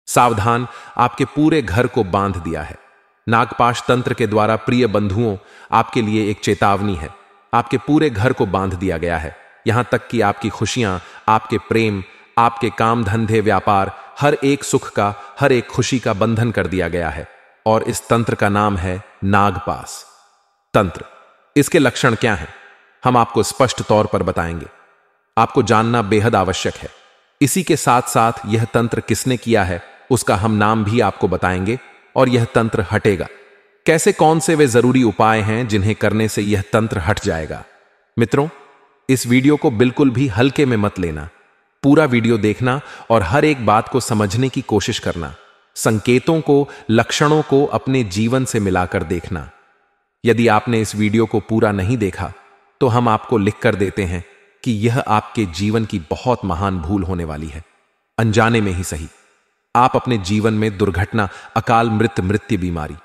सावधान, आपके पूरे घर को बांध दिया है। नागपाश तंत्र के द्वारा प्रिय बंधुओं, आपके लिए एक चेतावनी है। आपके पूरे घर को बांध दिया गया है, यहां तक कि आपकी खुशियां, आपके प्रेम, आपके काम धंधे, व्यापार, हर एक सुख का, हर एक खुशी का बंधन कर दिया गया है। और इस तंत्र का नाम है नागपाश तंत्र। इसके लक्षण क्या हैं, हम आपको स्पष्ट तौर पर बताएंगे। आपको जानना बेहद आवश्यक है। इसी के साथ साथ यह तंत्र किसने किया है उसका हम नाम भी आपको बताएंगे, और यह तंत्र हटेगा कैसे, कौन से वे जरूरी उपाय हैं जिन्हें करने से यह तंत्र हट जाएगा। मित्रों, इस वीडियो को बिल्कुल भी हल्के में मत लेना। पूरा वीडियो देखना और हर एक बात को समझने की कोशिश करना। संकेतों को, लक्षणों को अपने जीवन से मिलाकर देखना। यदि आपने इस वीडियो को पूरा नहीं देखा तो हम आपको लिख कर देते हैं कि यह आपके जीवन की बहुत महान भूल होने वाली है। अनजाने में ही सही, आप अपने जीवन में दुर्घटना, अकाल मृत्यु, बीमारी,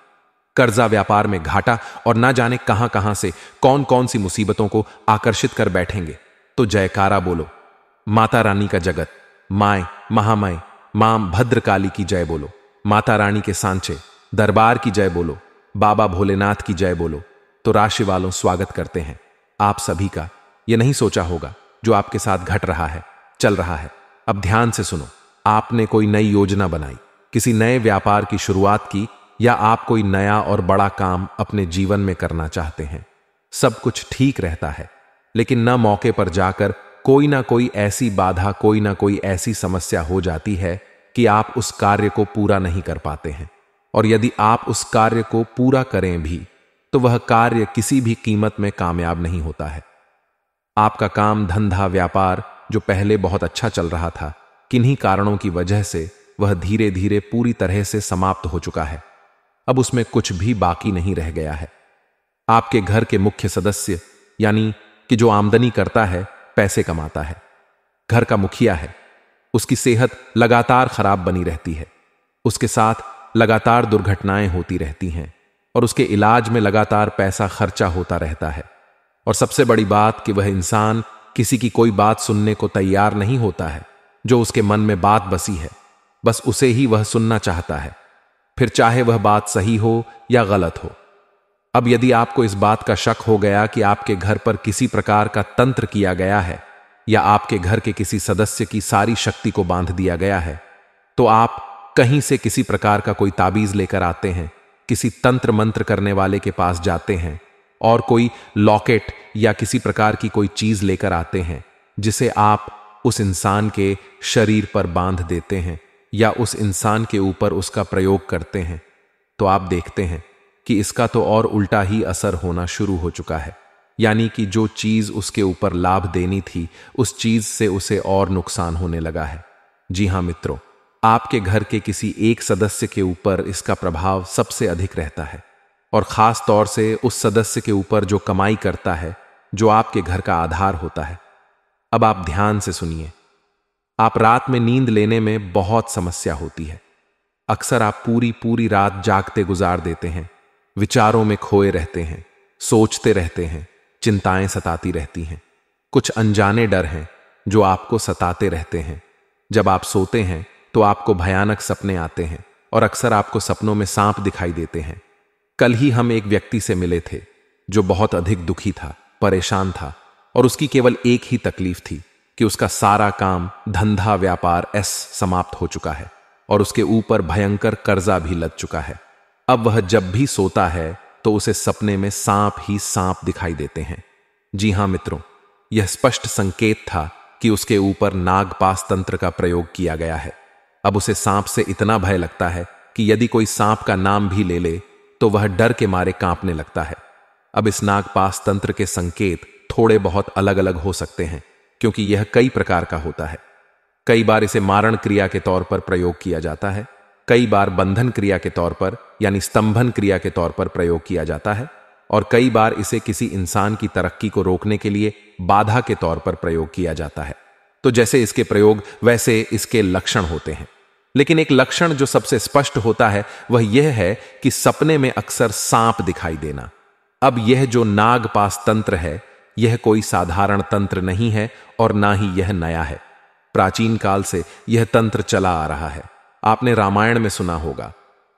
कर्जा, व्यापार में घाटा और ना जाने कहां कहां से कौन कौन सी मुसीबतों को आकर्षित कर बैठेंगे। तो जयकारा बोलो, माता रानी का जगत, माय, महामाय, मां भद्रकाली की जय बोलो, माता रानी के सांचे दरबार की जय बोलो, बाबा भोलेनाथ की जय बोलो। तो राशि वालों, स्वागत करते हैं आप सभी का। यह नहीं सोचा होगा जो आपके साथ घट रहा है, चल रहा है। अब ध्यान से सुनो। आपने कोई नई योजना बनाई, किसी नए व्यापार की शुरुआत की, या आप कोई नया और बड़ा काम अपने जीवन में करना चाहते हैं। सब कुछ ठीक रहता है, लेकिन न मौके पर जाकर कोई ना कोई ऐसी बाधा, कोई ना कोई ऐसी समस्या हो जाती है कि आप उस कार्य को पूरा नहीं कर पाते हैं। और यदि आप उस कार्य को पूरा करें भी तो वह कार्य किसी भी कीमत में कामयाब नहीं होता है। आपका काम धंधा, व्यापार जो पहले बहुत अच्छा चल रहा था, किन्हीं कारणों की वजह से वह धीरे धीरे पूरी तरह से समाप्त हो चुका है। अब उसमें कुछ भी बाकी नहीं रह गया है। आपके घर के मुख्य सदस्य, यानी कि जो आमदनी करता है, पैसे कमाता है, घर का मुखिया है, उसकी सेहत लगातार खराब बनी रहती है। उसके साथ लगातार दुर्घटनाएं होती रहती हैं और उसके इलाज में लगातार पैसा खर्चा होता रहता है। और सबसे बड़ी बात कि वह इंसान किसी की कोई बात सुनने को तैयार नहीं होता है। जो उसके मन में बात बसी है, बस उसे ही वह सुनना चाहता है, फिर चाहे वह बात सही हो या गलत हो। अब यदि आपको इस बात का शक हो गया कि आपके घर पर किसी प्रकार का तंत्र किया गया है या आपके घर के किसी सदस्य की सारी शक्ति को बांध दिया गया है, तो आप कहीं से किसी प्रकार का कोई ताबीज लेकर आते हैं, किसी तंत्र मंत्र करने वाले के पास जाते हैं और कोई लॉकेट या किसी प्रकार की कोई चीज लेकर आते हैं जिसे आप उस इंसान के शरीर पर बांध देते हैं या उस इंसान के ऊपर उसका प्रयोग करते हैं, तो आप देखते हैं कि इसका तो और उल्टा ही असर होना शुरू हो चुका है। यानी कि जो चीज उसके ऊपर लाभ देनी थी, उस चीज से उसे और नुकसान होने लगा है। जी हां मित्रों, आपके घर के किसी एक सदस्य के ऊपर इसका प्रभाव सबसे अधिक रहता है, और खास तौर से उस सदस्य के ऊपर जो कमाई करता है, जो आपके घर का आधार होता है। अब आप ध्यान से सुनिए। आप रात में नींद लेने में बहुत समस्या होती है। अक्सर आप पूरी रात जागते गुजार देते हैं, विचारों में खोए रहते हैं, सोचते रहते हैं, चिंताएं सताती रहती हैं। कुछ अनजाने डर हैं जो आपको सताते रहते हैं। जब आप सोते हैं तो आपको भयानक सपने आते हैं और अक्सर आपको सपनों में सांप दिखाई देते हैं। कल ही हम एक व्यक्ति से मिले थे जो बहुत अधिक दुखी था, परेशान था, और उसकी केवल एक ही तकलीफ थी कि उसका सारा काम, धंधा, व्यापार समाप्त हो चुका है और उसके ऊपर भयंकर कर्जा भी लद चुका है। अब वह जब भी सोता है तो उसे सपने में सांप ही सांप दिखाई देते हैं। जी हां मित्रों, यह स्पष्ट संकेत था कि उसके ऊपर नागपाश तंत्र का प्रयोग किया गया है। अब उसे सांप से इतना भय लगता है कि यदि कोई सांप का नाम भी ले ले तो वह डर के मारे कांपने लगता है। अब इस नागपाश तंत्र के संकेत थोड़े बहुत अलग अलग हो सकते हैं, क्योंकि यह कई प्रकार का होता है। कई बार इसे मारण क्रिया के तौर पर प्रयोग किया जाता है, कई बार बंधन क्रिया के तौर पर यानी स्तंभन क्रिया के तौर पर प्रयोग किया जाता है, और कई बार इसे किसी इंसान की तरक्की को रोकने के लिए बाधा के तौर पर प्रयोग किया जाता है। तो जैसे इसके प्रयोग वैसे इसके लक्षण होते हैं। लेकिन एक लक्षण जो सबसे स्पष्ट होता है वह यह है कि सपने में अक्सर सांप दिखाई देना। अब यह जो नागपाश तंत्र है, यह कोई साधारण तंत्र नहीं है और ना ही यह नया है। प्राचीन काल से यह तंत्र चला आ रहा है आपने रामायण में सुना होगा,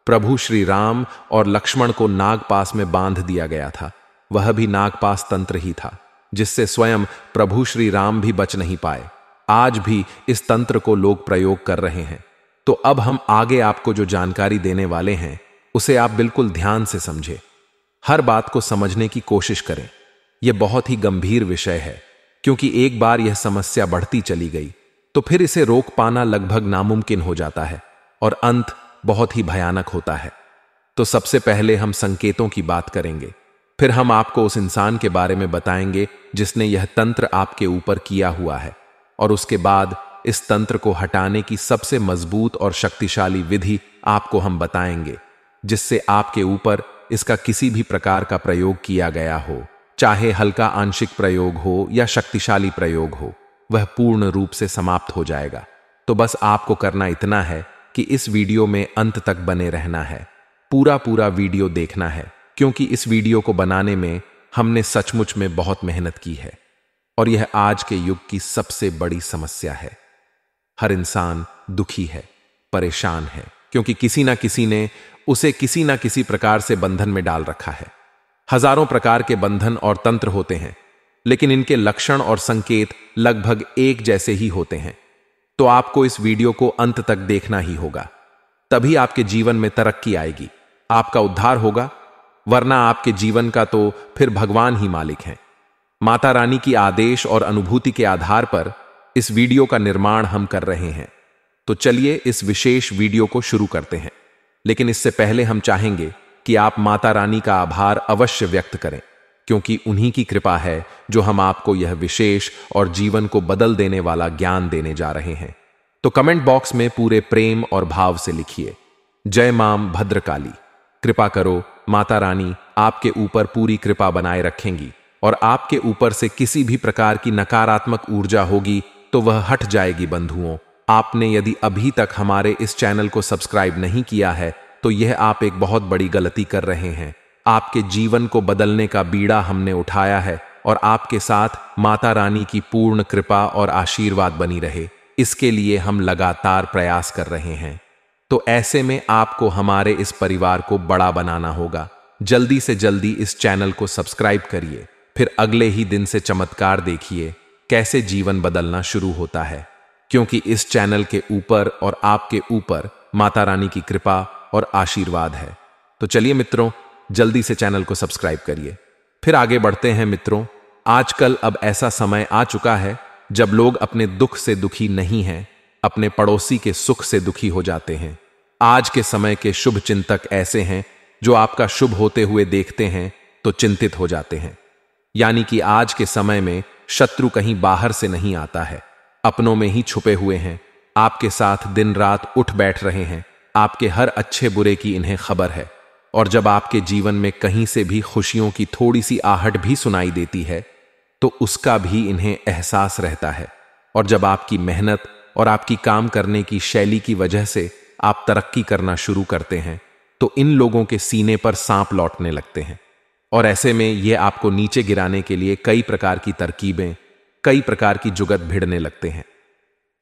प्रभु श्री राम और लक्ष्मण को नागपाश में बांध दिया गया था। वह भी नागपाश तंत्र ही था, जिससे स्वयं प्रभु श्री राम भी बच नहीं पाए। आज भी इस तंत्र को लोग प्रयोग कर रहे हैं। तो अब हम आगे आपको जो जानकारी देने वाले हैं उसे आप बिल्कुल ध्यान से समझें। हर बात को समझने की कोशिश करें। यह बहुत ही गंभीर विषय है, क्योंकि एक बार यह समस्या बढ़ती चली गई तो फिर इसे रोक पाना लगभग नामुमकिन हो जाता है और अंत बहुत ही भयानक होता है। तो सबसे पहले हम संकेतों की बात करेंगे, फिर हम आपको उस इंसान के बारे में बताएंगे जिसने यह तंत्र आपके ऊपर किया हुआ है, और उसके बाद इस तंत्र को हटाने की सबसे मजबूत और शक्तिशाली विधि आपको हम बताएंगे, जिससे आपके ऊपर इसका किसी भी प्रकार का प्रयोग किया गया हो, चाहे हल्का आंशिक प्रयोग हो या शक्तिशाली प्रयोग हो, वह पूर्ण रूप से समाप्त हो जाएगा। तो बस आपको करना इतना है कि इस वीडियो में अंत तक बने रहना है, पूरा वीडियो देखना है, क्योंकि इस वीडियो को बनाने में हमने सचमुच में बहुत मेहनत की है और यह आज के युग की सबसे बड़ी समस्या है। हर इंसान दुखी है, परेशान है, क्योंकि किसी ना किसी ने उसे किसी ना किसी प्रकार से बंधन में डाल रखा है। हजारों प्रकार के बंधन और तंत्र होते हैं, लेकिन इनके लक्षण और संकेत लगभग एक जैसे ही होते हैं। तो आपको इस वीडियो को अंत तक देखना ही होगा, तभी आपके जीवन में तरक्की आएगी, आपका उद्धार होगा, वरना आपके जीवन का तो फिर भगवान ही मालिक हैं। माता रानी की आदेश और अनुभूति के आधार पर इस वीडियो का निर्माण हम कर रहे हैं। तो चलिए इस विशेष वीडियो को शुरू करते हैं, लेकिन इससे पहले हम चाहेंगे कि आप माता रानी का आभार अवश्य व्यक्त करें, क्योंकि उन्हीं की कृपा है जो हम आपको यह विशेष और जीवन को बदल देने वाला ज्ञान देने जा रहे हैं। तो कमेंट बॉक्स में पूरे प्रेम और भाव से लिखिए, जय मां भद्रकाली। कृपा करो, माता रानी आपके ऊपर पूरी कृपा बनाए रखेंगी और आपके ऊपर से किसी भी प्रकार की नकारात्मक ऊर्जा होगी तो वह हट जाएगी। बंधुओं, आपने यदि अभी तक हमारे इस चैनल को सब्सक्राइब नहीं किया है तो यह आप एक बहुत बड़ी गलती कर रहे हैं। आपके जीवन को बदलने का बीड़ा हमने उठाया है और आपके साथ माता रानी की पूर्ण कृपा और आशीर्वाद बनी रहे, इसके लिए हम लगातार प्रयास कर रहे हैं। तो ऐसे में आपको हमारे इस परिवार को बड़ा बनाना होगा। जल्दी से जल्दी इस चैनल को सब्सक्राइब करिए, फिर अगले ही दिन से चमत्कार देखिए कैसे जीवन बदलना शुरू होता है, क्योंकि इस चैनल के ऊपर और आपके ऊपर माता रानी की कृपा और आशीर्वाद है। तो चलिए मित्रों, जल्दी से चैनल को सब्सक्राइब करिए, फिर आगे बढ़ते हैं। मित्रों, आजकल अब ऐसा समय आ चुका है जब लोग अपने दुख से दुखी नहीं हैं, अपने पड़ोसी के सुख से दुखी हो जाते हैं। आज के समय के शुभ चिंतक ऐसे हैं जो आपका शुभ होते हुए देखते हैं तो चिंतित हो जाते हैं। यानी कि आज के समय में शत्रु कहीं बाहर से नहीं आता है, अपनों में ही छुपे हुए हैं, आपके साथ दिन रात उठ बैठ रहे हैं, आपके हर अच्छे बुरे की इन्हें खबर है। और जब आपके जीवन में कहीं से भी खुशियों की थोड़ी सी आहट भी सुनाई देती है तो उसका भी इन्हें एहसास रहता है। और जब आपकी मेहनत और आपकी काम करने की शैली की वजह से आप तरक्की करना शुरू करते हैं तो इन लोगों के सीने पर सांप लौटने लगते हैं, और ऐसे में ये आपको नीचे गिराने के लिए कई प्रकार की तरकीबें, कई प्रकार की जुगत भिड़ने लगते हैं।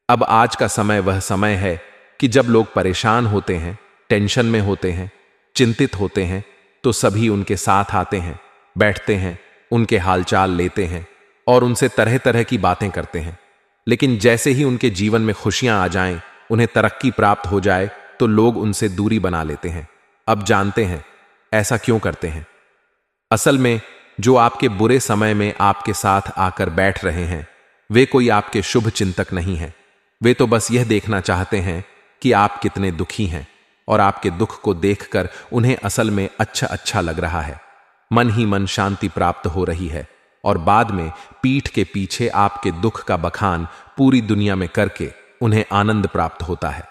अब आज का समय वह समय है कि जब लोग परेशान होते हैं, टेंशन में होते हैं, चिंतित होते हैं, तो सभी उनके साथ आते हैं, बैठते हैं, उनके हालचाल लेते हैं और उनसे तरह तरह की बातें करते हैं। लेकिन जैसे ही उनके जीवन में खुशियां आ जाएं, उन्हें तरक्की प्राप्त हो जाए, तो लोग उनसे दूरी बना लेते हैं। अब जानते हैं ऐसा क्यों करते हैं? असल में जो आपके बुरे समय में आपके साथ आकर बैठ रहे हैं वे कोई आपके शुभ चिंतक नहीं हैं। वे तो बस यह देखना चाहते हैं कि आप कितने दुखी हैं, और आपके दुख को देखकर उन्हें असल में अच्छा लग रहा है, मन ही मन शांति प्राप्त हो रही है, और बाद में पीठ के पीछे आपके दुख का बखान पूरी दुनिया में करके उन्हें आनंद प्राप्त होता है।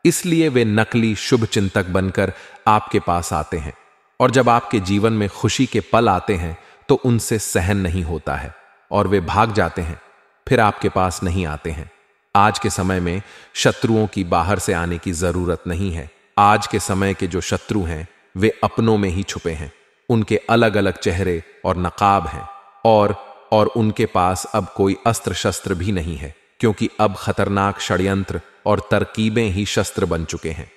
इसलिए वे नकली शुभ चिंतक बनकर आपके पास आते हैं, और जब आपके जीवन में खुशी के पल आते हैं तो उनसे सहन नहीं होता है और वे भाग जाते हैं, फिर आपके पास नहीं आते हैं। आज के समय में शत्रुओं की बाहर से आने की जरूरत नहीं है। आज के समय के जो शत्रु हैं वे अपनों में ही छुपे हैं, उनके अलग अलग चेहरे और नकाब हैं, और उनके पास अब कोई अस्त्र शस्त्र भी नहीं है, क्योंकि अब खतरनाक षड्यंत्र और तरकीबें ही शस्त्र बन चुके हैं।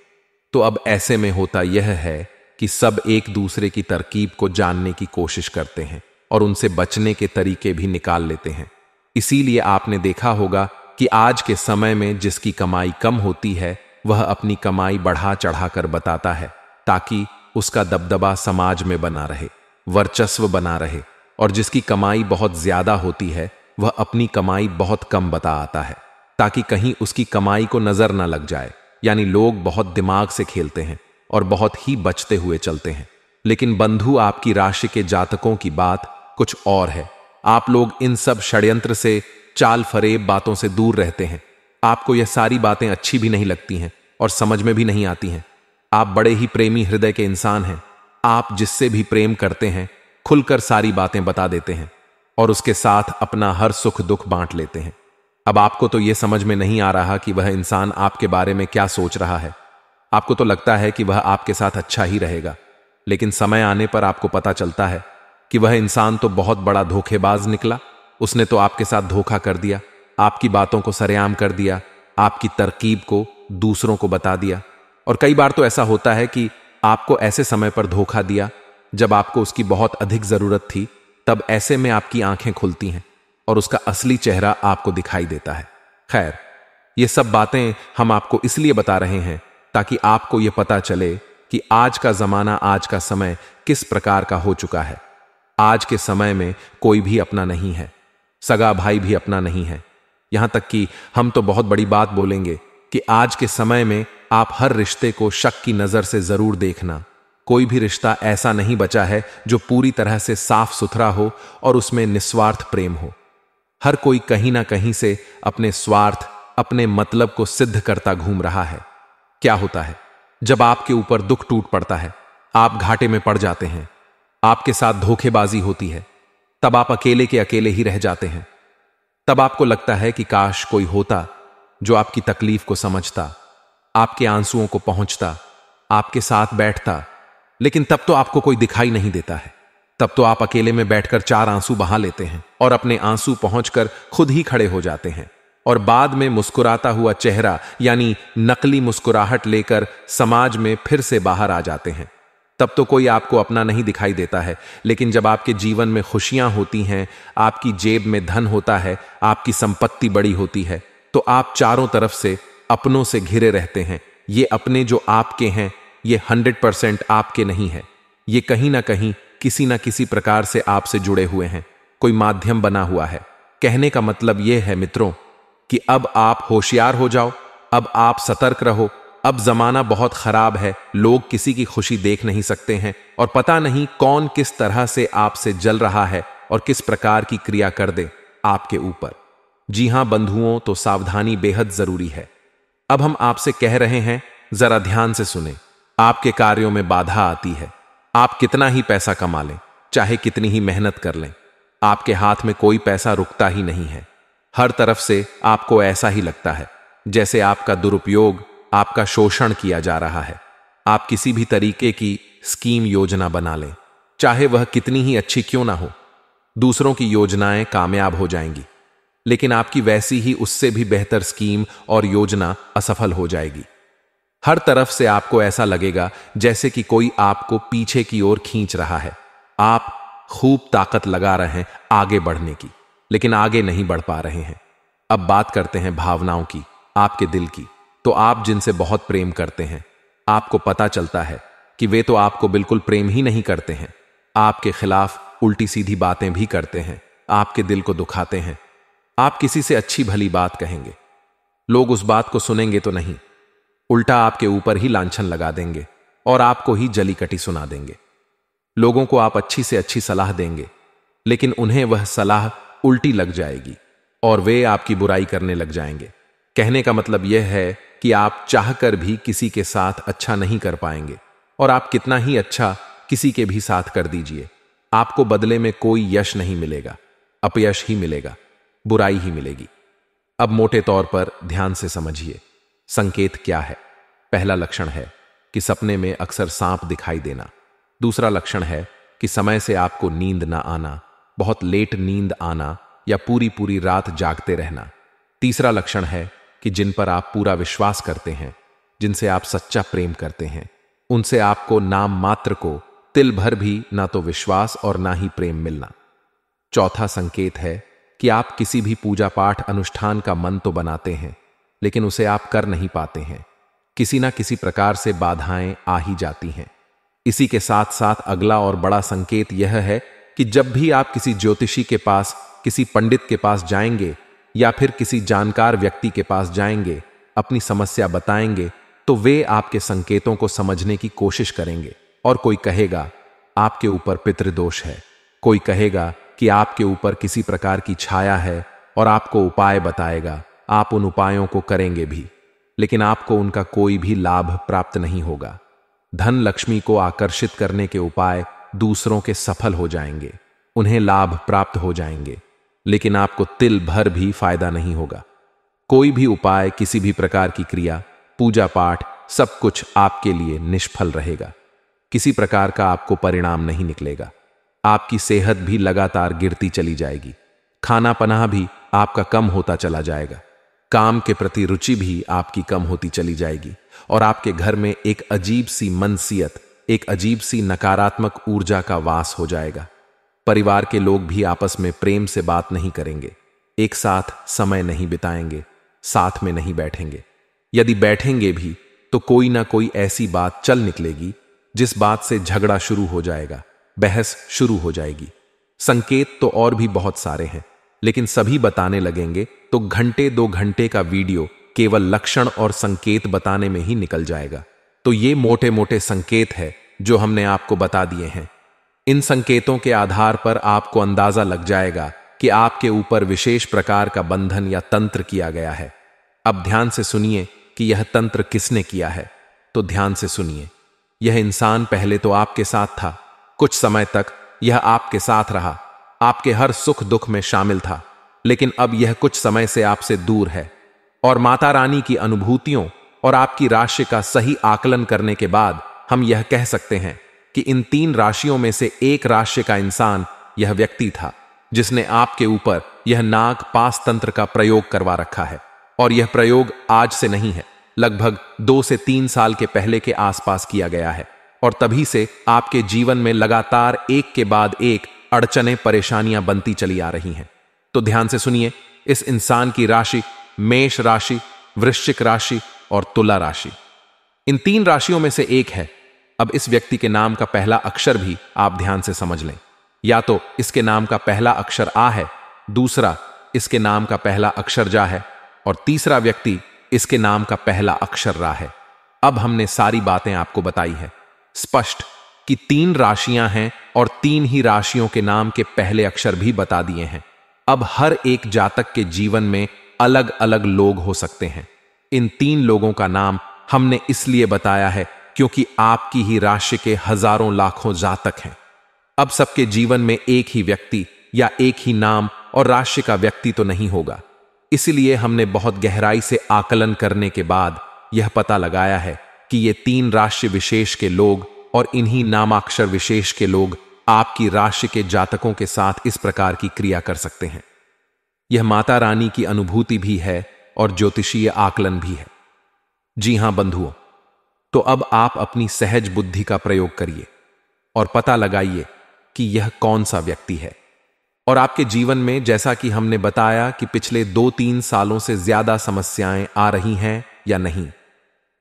तो अब ऐसे में होता यह है कि सब एक दूसरे की तरकीब को जानने की कोशिश करते हैं और उनसे बचने के तरीके भी निकाल लेते हैं। इसीलिए आपने देखा होगा कि आज के समय में जिसकी कमाई कम होती है वह अपनी कमाई बढ़ा चढ़ाकर बताता है ताकि उसका दबदबा समाज में बना रहे, वर्चस्व बना रहे, और जिसकी कमाई बहुत ज्यादा होती है वह अपनी कमाई बहुत कम बता आता है ताकि कहीं उसकी कमाई को नजर न लग जाए। यानी लोग बहुत दिमाग से खेलते हैं और बहुत ही बचते हुए चलते हैं। लेकिन बंधु, आपकी राशि के जातकों की बात कुछ और है। आप लोग इन सब षड्यंत्र से, चाल फरेब बातों से दूर रहते हैं। आपको यह सारी बातें अच्छी भी नहीं लगती हैं और समझ में भी नहीं आती हैं। आप बड़े ही प्रेमी हृदय के इंसान हैं। आप जिससे भी प्रेम करते हैं खुलकर सारी बातें बता देते हैं और उसके साथ अपना हर सुख दुख बांट लेते हैं। अब आपको तो यह समझ में नहीं आ रहा कि वह इंसान आपके बारे में क्या सोच रहा है। आपको तो लगता है कि वह आपके साथ अच्छा ही रहेगा, लेकिन समय आने पर आपको पता चलता है कि वह इंसान तो बहुत बड़ा धोखेबाज निकला। उसने तो आपके साथ धोखा कर दिया, आपकी बातों को सरेआम कर दिया, आपकी तरकीब को दूसरों को बता दिया। और कई बार तो ऐसा होता है कि आपको ऐसे समय पर धोखा दिया जब आपको उसकी बहुत अधिक जरूरत थी। तब ऐसे में आपकी आंखें खुलती हैं और उसका असली चेहरा आपको दिखाई देता है। खैर, ये सब बातें हम आपको इसलिए बता रहे हैं ताकि आपको यह पता चले कि आज का जमाना, आज का समय किस प्रकार का हो चुका है। आज के समय में कोई भी अपना नहीं है, सगा भाई भी अपना नहीं है। यहां तक कि हम तो बहुत बड़ी बात बोलेंगे कि आज के समय में आप हर रिश्ते को शक की नजर से जरूर देखना। कोई भी रिश्ता ऐसा नहीं बचा है जो पूरी तरह से साफ सुथरा हो और उसमें निस्वार्थ प्रेम हो। हर कोई कहीं ना कहीं से अपने स्वार्थ, अपने मतलब को सिद्ध करता घूम रहा है। क्या होता है जब आपके ऊपर दुख टूट पड़ता है, आप घाटे में पड़ जाते हैं, आपके साथ धोखेबाजी होती है, तब आप अकेले के अकेले ही रह जाते हैं। तब आपको लगता है कि काश कोई होता जो आपकी तकलीफ को समझता, आपके आंसुओं को पहुंचता, आपके साथ बैठता। लेकिन तब तो आपको कोई दिखाई नहीं देता है। तब तो आप अकेले में बैठकर 4 आंसू बहा लेते हैं और अपने आंसू पहुंचकर खुद ही खड़े हो जाते हैं और बाद में मुस्कुराता हुआ चेहरा यानी नकली मुस्कुराहट लेकर समाज में फिर से बाहर आ जाते हैं। तब तो कोई आपको अपना नहीं दिखाई देता है। लेकिन जब आपके जीवन में खुशियां होती हैं, आपकी जेब में धन होता है, आपकी संपत्ति बड़ी होती है, तो आप चारों तरफ से अपनों से घिरे रहते हैं। ये अपने जो आपके हैं ये 100% आपके नहीं है। ये कहीं ना कहीं किसी ना किसी प्रकार से आपसे जुड़े हुए हैं, कोई माध्यम बना हुआ है। कहने का मतलब यह है मित्रों कि अब आप होशियार हो जाओ, अब आप सतर्क रहो। अब जमाना बहुत खराब है, लोग किसी की खुशी देख नहीं सकते हैं और पता नहीं कौन किस तरह से आपसे जल रहा है और किस प्रकार की क्रिया कर दे आपके ऊपर। जी हां बंधुओं, तो सावधानी बेहद जरूरी है। अब हम आपसे कह रहे हैं, जरा ध्यान से सुने। आपके कार्यों में बाधा आती है, आप कितना ही पैसा कमा लें, चाहे कितनी ही मेहनत कर लें, आपके हाथ में कोई पैसा रुकता ही नहीं है। हर तरफ से आपको ऐसा ही लगता है जैसे आपका दुरुपयोग, आपका शोषण किया जा रहा है। आप किसी भी तरीके की स्कीम योजना बना लें, चाहे वह कितनी ही अच्छी क्यों ना हो, दूसरों की योजनाएं कामयाब हो जाएंगी, लेकिन आपकी वैसी ही उससे भी बेहतर स्कीम और योजना असफल हो जाएगी। हर तरफ से आपको ऐसा लगेगा जैसे कि कोई आपको पीछे की ओर खींच रहा है। आप खूब ताकत लगा रहे हैं आगे बढ़ने की, लेकिन आगे नहीं बढ़ पा रहे हैं। अब बात करते हैं भावनाओं की, आपके दिल की। तो आप जिनसे बहुत प्रेम करते हैं, आपको पता चलता है कि वे तो आपको बिल्कुल प्रेम ही नहीं करते हैं, आपके खिलाफ उल्टी सीधी बातें भी करते हैं, आपके दिल को दुखाते हैं। आप किसी से अच्छी भली बात कहेंगे, लोग उस बात को सुनेंगे तो नहीं, उल्टा आपके ऊपर ही लांछन लगा देंगे और आपको ही जली कटी सुना देंगे। लोगों को आप अच्छी से अच्छी सलाह देंगे, लेकिन उन्हें वह सलाह उल्टी लग जाएगी और वे आपकी बुराई करने लग जाएंगे। कहने का मतलब यह है कि आप चाहकर भी किसी के साथ अच्छा नहीं कर पाएंगे, और आप कितना ही अच्छा किसी के भी साथ कर दीजिए, आपको बदले में कोई यश नहीं मिलेगा, अपयश ही मिलेगा, बुराई ही मिलेगी। अब मोटे तौर पर ध्यान से समझिए, संकेत क्या है। पहला लक्षण है कि सपने में अक्सर सांप दिखाई देना। दूसरा लक्षण है कि समय से आपको नींद ना आना, बहुत लेट नींद आना या पूरी पूरी रात जागते रहना। तीसरा लक्षण है कि जिन पर आप पूरा विश्वास करते हैं, जिनसे आप सच्चा प्रेम करते हैं, उनसे आपको नाम मात्र को तिल भर भी ना तो विश्वास और ना ही प्रेम मिलना। चौथा संकेत है कि आप किसी भी पूजा पाठ अनुष्ठान का मन तो बनाते हैं, लेकिन उसे आप कर नहीं पाते हैं। किसी ना किसी प्रकार से बाधाएं आ ही जाती हैं। इसी के साथ साथ अगला और बड़ा संकेत यह है कि जब भी आप किसी ज्योतिषी के पास, किसी पंडित के पास जाएंगे या फिर किसी जानकार व्यक्ति के पास जाएंगे, अपनी समस्या बताएंगे, तो वे आपके संकेतों को समझने की कोशिश करेंगे। और कोई कहेगा आपके ऊपर पितृदोष है, कोई कहेगा कि आपके ऊपर किसी प्रकार की छाया है और आपको उपाय बताएगा। आप उन उपायों को करेंगे भी, लेकिन आपको उनका कोई भी लाभ प्राप्त नहीं होगा। धन लक्ष्मी को आकर्षित करने के उपाय दूसरों के सफल हो जाएंगे, उन्हें लाभ प्राप्त हो जाएंगे, लेकिन आपको तिल भर भी फायदा नहीं होगा। कोई भी उपाय, किसी भी प्रकार की क्रिया, पूजा पाठ, सब कुछ आपके लिए निष्फल रहेगा। किसी प्रकार का आपको परिणाम नहीं निकलेगा। आपकी सेहत भी लगातार गिरती चली जाएगी। खाना पनाह भी आपका कम होता चला जाएगा। काम के प्रति रुचि भी आपकी कम होती चली जाएगी और आपके घर में एक अजीब सी मनसियत, एक अजीब सी नकारात्मक ऊर्जा का वास हो जाएगा। परिवार के लोग भी आपस में प्रेम से बात नहीं करेंगे, एक साथ समय नहीं बिताएंगे, साथ में नहीं बैठेंगे। यदि बैठेंगे भी तो कोई ना कोई ऐसी बात चल निकलेगी जिस बात से झगड़ा शुरू हो जाएगा, बहस शुरू हो जाएगी। संकेत तो और भी बहुत सारे हैं, लेकिन सभी बताने लगेंगे तो घंटे 2 घंटे का वीडियो केवल लक्षण और संकेत बताने में ही निकल जाएगा। तो ये मोटे मोटे संकेत है जो हमने आपको बता दिए हैं। इन संकेतों के आधार पर आपको अंदाजा लग जाएगा कि आपके ऊपर विशेष प्रकार का बंधन या तंत्र किया गया है। अब ध्यान से सुनिए कि यह तंत्र किसने किया है। तो ध्यान से सुनिए। यह इंसान पहले तो आपके साथ था, कुछ समय तक यह आपके साथ रहा, आपके हर सुख दुख में शामिल था, लेकिन अब यह कुछ समय से आपसे दूर है। और माता रानी की अनुभूतियों और आपकी राशि का सही आकलन करने के बाद हम यह कह सकते हैं कि इन 3 राशियों में से एक राशि का इंसान यह व्यक्ति था जिसने आपके ऊपर यह नाग पास तंत्र का प्रयोग करवा रखा है। और यह प्रयोग आज से नहीं है, लगभग 2 से 3 साल के पहले के आसपास किया गया है। और तभी से आपके जीवन में लगातार एक के बाद एक अड़चनें, परेशानियां बनती चली आ रही हैं। तो ध्यान से सुनिए। इस इंसान की राशि मेष राशि, वृश्चिक राशि और तुला राशि, इन 3 राशियों में से एक है। अब इस व्यक्ति के नाम का पहला अक्षर भी आप ध्यान से समझ लें। या तो इसके नाम का पहला अक्षर आ है, दूसरा इसके नाम का पहला अक्षर जा है और तीसरा व्यक्ति इसके नाम का पहला अक्षर रा है। अब हमने सारी बातें आपको बताई है स्पष्ट कि 3 राशियां हैं और 3 ही राशियों के नाम के पहले अक्षर भी बता दिए हैं। अब हर एक जातक के जीवन में अलग अलग लोग हो सकते हैं। इन 3 लोगों का नाम हमने इसलिए बताया है क्योंकि आपकी ही राशि के हजारों लाखों जातक हैं। अब सबके जीवन में एक ही व्यक्ति या एक ही नाम और राशि का व्यक्ति तो नहीं होगा। इसलिए हमने बहुत गहराई से आकलन करने के बाद यह पता लगाया है कि ये 3 राशि विशेष के लोग और इन्हीं नामाक्षर विशेष के लोग आपकी राशि के जातकों के साथ इस प्रकार की क्रिया कर सकते हैं। यह माता रानी की अनुभूति भी है और ज्योतिषीय आकलन भी है। जी हां बंधुओं, तो अब आप अपनी सहज बुद्धि का प्रयोग करिए और पता लगाइए कि यह कौन सा व्यक्ति है। और आपके जीवन में, जैसा कि हमने बताया कि पिछले 2-3 सालों से ज्यादा समस्याएं आ रही हैं या नहीं,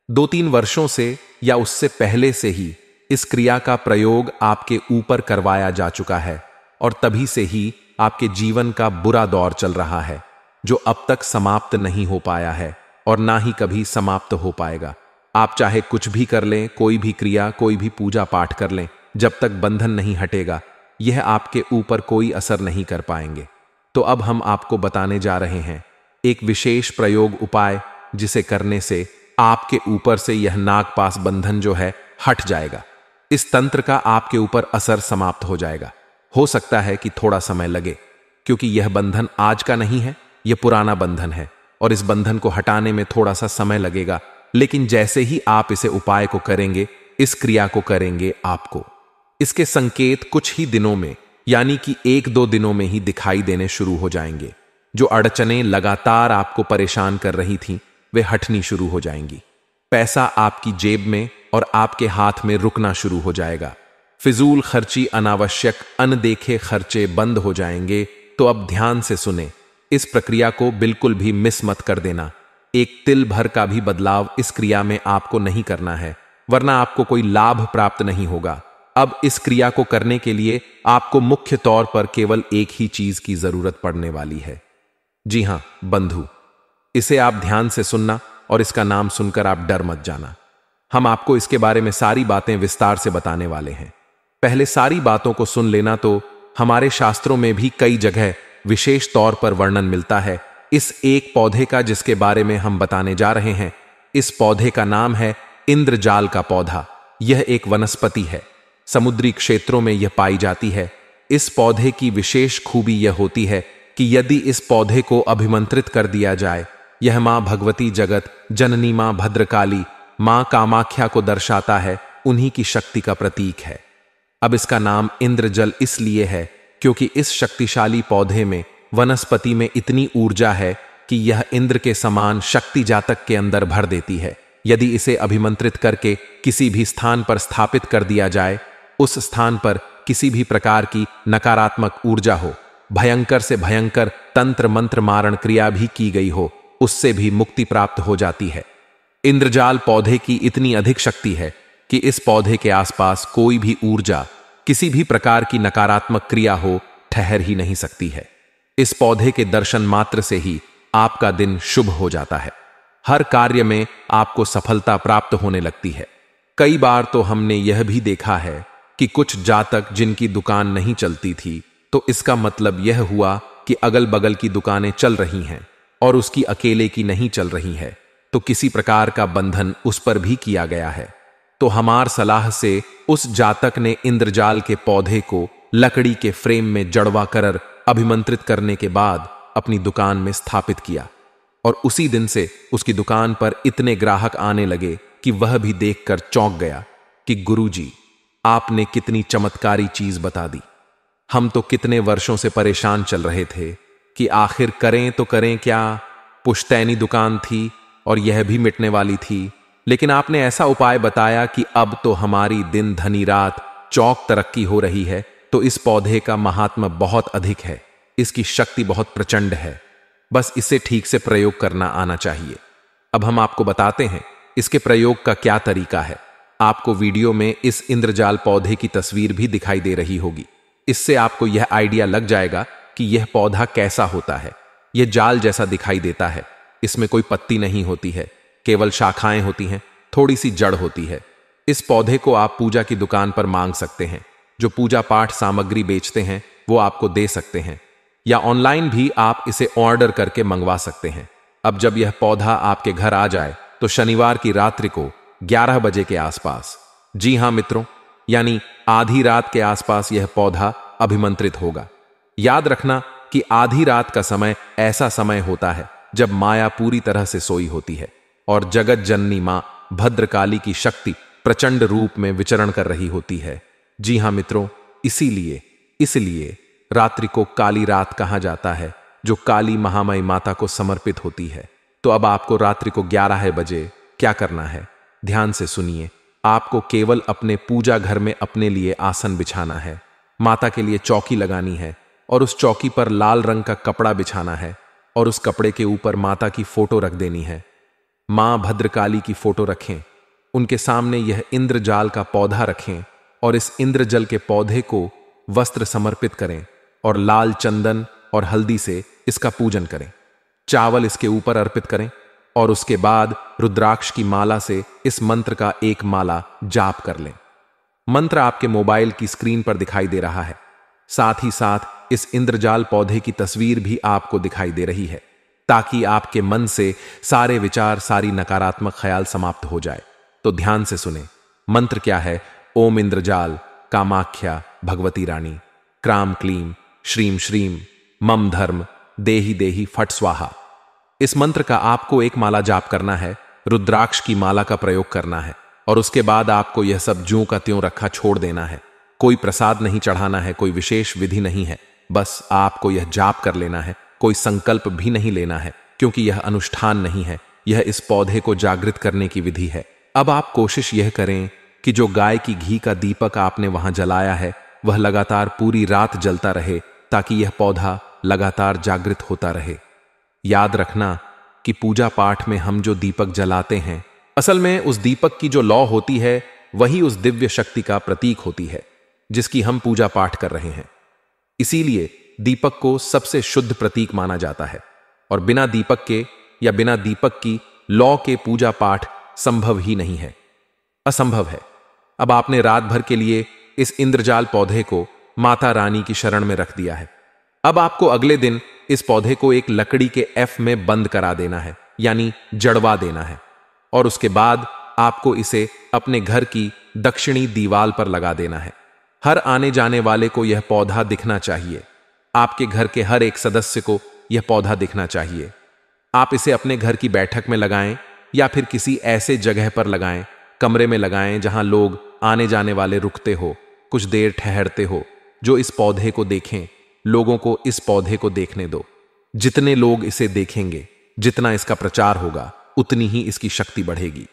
2-3 वर्षों से या उससे पहले से ही इस क्रिया का प्रयोग आपके ऊपर करवाया जा चुका है और तभी से ही आपके जीवन का बुरा दौर चल रहा है जो अब तक समाप्त नहीं हो पाया है और ना ही कभी समाप्त हो पाएगा। आप चाहे कुछ भी कर लें, कोई भी क्रिया, कोई भी पूजा पाठ कर लें, जब तक बंधन नहीं हटेगा यह आपके ऊपर कोई असर नहीं कर पाएंगे। तो अब हम आपको बताने जा रहे हैं एक विशेष प्रयोग उपाय जिसे करने से आपके ऊपर से यह नागपाश बंधन जो है हट जाएगा। इस तंत्र का आपके ऊपर असर समाप्त हो जाएगा। हो सकता है कि थोड़ा समय लगे क्योंकि यह बंधन आज का नहीं है, यह पुराना बंधन है और इस बंधन को हटाने में थोड़ा सा समय लगेगा। लेकिन जैसे ही आप इसे उपाय को करेंगे, इस क्रिया को करेंगे, आपको इसके संकेत कुछ ही दिनों में यानी कि 1-2 दिनों में ही दिखाई देने शुरू हो जाएंगे। जो अड़चनें लगातार आपको परेशान कर रही थीं, वे हटनी शुरू हो जाएंगी। पैसा आपकी जेब में और आपके हाथ में रुकना शुरू हो जाएगा। फिजूल खर्ची, अनावश्यक अनदेखे खर्चे बंद हो जाएंगे। तो अब ध्यान से सुने, इस प्रक्रिया को बिल्कुल भी मिस मत कर देना। एक तिल भर का भी बदलाव इस क्रिया में आपको नहीं करना है, वरना आपको कोई लाभ प्राप्त नहीं होगा। अब इस क्रिया को करने के लिए आपको मुख्य तौर पर केवल एक ही चीज की जरूरत पड़ने वाली है। जी हां बंधु, इसे आप ध्यान से सुनना और इसका नाम सुनकर आप डर मत जाना। हम आपको इसके बारे में सारी बातें विस्तार से बताने वाले हैं। पहले सारी बातों को सुन लेना। तो हमारे शास्त्रों में भी कई जगह विशेष तौर पर वर्णन मिलता है इस एक पौधे का जिसके बारे में हम बताने जा रहे हैं। इस पौधे का नाम है इंद्रजाल का पौधा। यह एक वनस्पति है, समुद्री क्षेत्रों में यह पाई जाती है। इस पौधे की विशेष खूबी यह होती है कि यदि इस पौधे को अभिमंत्रित कर दिया जाए, यह मां भगवती जगत जननी, मां भद्रकाली, मां कामाख्या को दर्शाता है, उन्हीं की शक्ति का प्रतीक है। अब इसका नाम इंद्रजल इसलिए है क्योंकि इस शक्तिशाली पौधे में, वनस्पति में इतनी ऊर्जा है कि यह इंद्र के समान शक्ति जातक के अंदर भर देती है। यदि इसे अभिमंत्रित करके किसी भी स्थान पर स्थापित कर दिया जाए, उस स्थान पर किसी भी प्रकार की नकारात्मक ऊर्जा हो, भयंकर से भयंकर तंत्र मंत्र मारण क्रिया भी की गई हो, उससे भी मुक्ति प्राप्त हो जाती है। इंद्रजाल पौधे की इतनी अधिक शक्ति है कि इस पौधे के आसपास कोई भी ऊर्जा, किसी भी प्रकार की नकारात्मक क्रिया हो, ठहर ही नहीं सकती है। इस पौधे के दर्शन मात्र से ही आपका दिन शुभ हो जाता है। हर कार्य में आपको सफलता प्राप्त होने लगती है। कई बार तो हमने यह भी देखा है कि कुछ जातक जिनकी दुकान नहीं चलती थी, तो इसका मतलब यह हुआ कि अगल बगल की दुकानें चल रही हैं और उसकी अकेले की नहीं चल रही है, तो किसी प्रकार का बंधन उस पर भी किया गया है। तो हमार सलाह से उस जातक ने इंद्रजाल के पौधे को लकड़ी के फ्रेम में जड़वा कर अभिमंत्रित करने के बाद अपनी दुकान में स्थापित किया, और उसी दिन से उसकी दुकान पर इतने ग्राहक आने लगे कि वह भी देखकर चौंक गया कि गुरुजी, आपने कितनी चमत्कारी चीज बता दी। हम तो कितने वर्षों से परेशान चल रहे थे कि आखिर करें तो करें क्या। पुश्तैनी दुकान थी और यह भी मिटने वाली थी, लेकिन आपने ऐसा उपाय बताया कि अब तो हमारी दिन धनी रात चौक तरक्की हो रही है। तो इस पौधे का महात्म्य बहुत अधिक है, इसकी शक्ति बहुत प्रचंड है, बस इसे ठीक से प्रयोग करना आना चाहिए। अब हम आपको बताते हैं इसके प्रयोग का क्या तरीका है। आपको वीडियो में इस इंद्रजाल पौधे की तस्वीर भी दिखाई दे रही होगी। इससे आपको यह आइडिया लग जाएगा कि यह पौधा कैसा होता है। यह जाल जैसा दिखाई देता है। इसमें कोई पत्ती नहीं होती है, केवल शाखाएं होती हैं, थोड़ी सी जड़ होती है। इस पौधे को आप पूजा की दुकान पर मांग सकते हैं। जो पूजा पाठ सामग्री बेचते हैं वो आपको दे सकते हैं, या ऑनलाइन भी आप इसे ऑर्डर करके मंगवा सकते हैं। अब जब यह पौधा आपके घर आ जाए तो शनिवार की रात्रि को 11 बजे के आसपास, जी हां मित्रों, यानी आधी रात के आसपास यह पौधा अभिमंत्रित होगा। याद रखना कि आधी रात का समय ऐसा समय होता है जब माया पूरी तरह से सोई होती है और जगत जननी मां भद्रकाली की शक्ति प्रचंड रूप में विचरण कर रही होती है। जी हां मित्रों, इसलिए रात्रि को काली रात कहा जाता है, जो काली महामाई माता को समर्पित होती है। तो अब आपको रात्रि को 11 बजे क्या करना है, ध्यान से सुनिए। आपको केवल अपने पूजा घर में अपने लिए आसन बिछाना है, माता के लिए चौकी लगानी है और उस चौकी पर लाल रंग का कपड़ा बिछाना है और उस कपड़े के ऊपर माता की फोटो रख देनी है। मां भद्रकाली की फोटो रखें, उनके सामने यह इंद्रजाल का पौधा रखें और इस इंद्रजल के पौधे को वस्त्र समर्पित करें और लाल चंदन और हल्दी से इसका पूजन करें। चावल इसके ऊपर अर्पित करें और उसके बाद रुद्राक्ष की माला से इस मंत्र का एक माला जाप कर लें। मंत्र आपके मोबाइल की स्क्रीन पर दिखाई दे रहा है। साथ ही साथ इस इंद्रजाल पौधे की तस्वीर भी आपको दिखाई दे रही है, ताकि आपके मन से सारे विचार, सारी नकारात्मक ख्याल समाप्त हो जाए। तो ध्यान से सुने, मंत्र क्या है। ओम इंद्रजाल कामाख्या भगवती रानी क्राम क्लीम श्रीम श्रीम मम धर्म देही देही फट स्वाहा। इस मंत्र का आपको एक माला जाप करना है, रुद्राक्ष की माला का प्रयोग करना है और उसके बाद आपको यह सब ज्यों का त्यों रखा छोड़ देना है। कोई प्रसाद नहीं चढ़ाना है, कोई विशेष विधि नहीं है, बस आपको यह जाप कर लेना है। कोई संकल्प भी नहीं लेना है, क्योंकि यह अनुष्ठान नहीं है, यह इस पौधे को जागृत करने की विधि है। अब आप कोशिश यह करें कि जो गाय की घी का दीपक आपने वहां जलाया है वह लगातार पूरी रात जलता रहे, ताकि यह पौधा लगातार जागृत होता रहे। याद रखना कि पूजा पाठ में हम जो दीपक जलाते हैं, असल में उस दीपक की जो लौ होती है वही उस दिव्य शक्ति का प्रतीक होती है जिसकी हम पूजा पाठ कर रहे हैं। इसीलिए दीपक को सबसे शुद्ध प्रतीक माना जाता है और बिना दीपक के या बिना दीपक की लौ के पूजा पाठ संभव ही नहीं है, असंभव है। अब आपने रात भर के लिए इस इंद्रजाल पौधे को माता रानी की शरण में रख दिया है। अब आपको अगले दिन इस पौधे को एक लकड़ी के एफ में बंद करा देना है, यानी जड़वा देना है, और उसके बाद आपको इसे अपने घर की दक्षिणी दीवार पर लगा देना है। हर आने जाने वाले को यह पौधा दिखना चाहिए। आपके घर के हर एक सदस्य को यह पौधा दिखना चाहिए। आप इसे अपने घर की बैठक में लगाएं या फिर किसी ऐसे जगह पर लगाएं, कमरे में लगाएं जहां लोग आने जाने वाले रुकते हो, कुछ देर ठहरते हो, जो इस पौधे को देखें। लोगों को इस पौधे को देखने दो। जितने लोग इसे देखेंगे, जितना इसका प्रचार होगा, उतनी ही इसकी शक्ति बढ़ेगी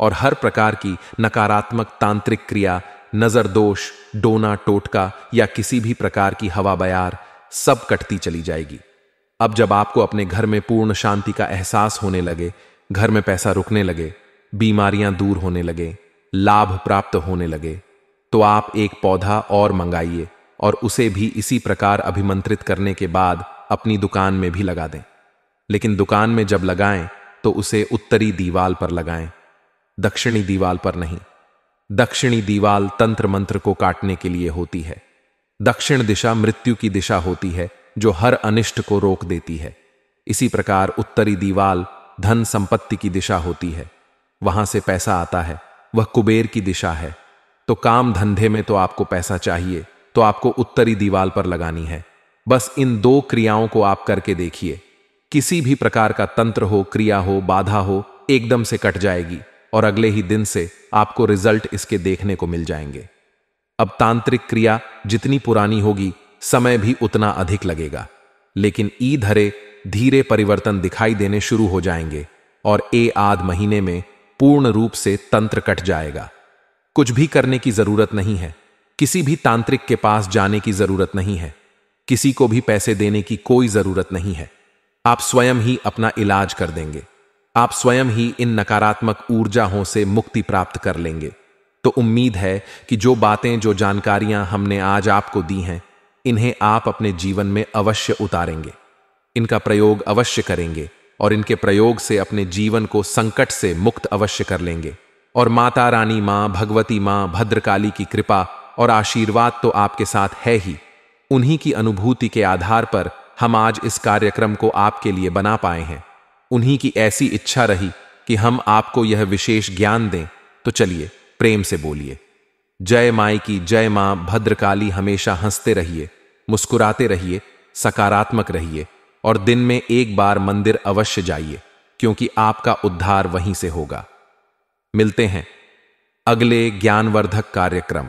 और हर प्रकार की नकारात्मक तांत्रिक क्रिया, नजर दोष, डोना टोटका या किसी भी प्रकार की हवा बयार सब कटती चली जाएगी। अब जब आपको अपने घर में पूर्ण शांति का एहसास होने लगे, घर में पैसा रुकने लगे, बीमारियां दूर होने लगे, लाभ प्राप्त होने लगे, तो आप एक पौधा और मंगाइए और उसे भी इसी प्रकार अभिमंत्रित करने के बाद अपनी दुकान में भी लगा दें। लेकिन दुकान में जब लगाएं तो उसे उत्तरी दीवार पर लगाएं, दक्षिणी दीवार पर नहीं। दक्षिणी दीवार तंत्र मंत्र को काटने के लिए होती है। दक्षिण दिशा मृत्यु की दिशा होती है जो हर अनिष्ट को रोक देती है। इसी प्रकार उत्तरी दीवार धन संपत्ति की दिशा होती है, वहां से पैसा आता है, वह कुबेर की दिशा है। तो काम धंधे में तो आपको पैसा चाहिए, तो आपको उत्तरी दीवार पर लगानी है। बस इन दो क्रियाओं को आप करके देखिए, किसी भी प्रकार का तंत्र हो, क्रिया हो, बाधा हो, एकदम से कट जाएगी और अगले ही दिन से आपको रिजल्ट इसके देखने को मिल जाएंगे। अब तांत्रिक क्रिया जितनी पुरानी होगी, समय भी उतना अधिक लगेगा, लेकिन ई धरे धीरे परिवर्तन दिखाई देने शुरू हो जाएंगे और आध महीने में पूर्ण रूप से तंत्र कट जाएगा। कुछ भी करने की जरूरत नहीं है, किसी भी तांत्रिक के पास जाने की जरूरत नहीं है, किसी को भी पैसे देने की कोई जरूरत नहीं है। आप स्वयं ही अपना इलाज कर देंगे। आप स्वयं ही इन नकारात्मक ऊर्जाओं से मुक्ति प्राप्त कर लेंगे। तो उम्मीद है कि जो बातें, जो जानकारियां हमने आज आपको दी हैं, इन्हें आप अपने जीवन में अवश्य उतारेंगे, इनका प्रयोग अवश्य करेंगे और इनके प्रयोग से अपने जीवन को संकट से मुक्त अवश्य कर लेंगे। और माता रानी मां, भगवती मां, भद्रकाली की कृपा और आशीर्वाद तो आपके साथ है ही। उन्हीं की अनुभूति के आधार पर हम आज इस कार्यक्रम को आपके लिए बना पाए हैं। उन्हीं की ऐसी इच्छा रही कि हम आपको यह विशेष ज्ञान दें। तो चलिए प्रेम से बोलिए, जय माई की जय। मां भद्रकाली हमेशा हंसते रहिए, मुस्कुराते रहिए, सकारात्मक रहिए और दिन में एक बार मंदिर अवश्य जाइए, क्योंकि आपका उद्धार वहीं से होगा। मिलते हैं अगले ज्ञानवर्धक कार्यक्रम।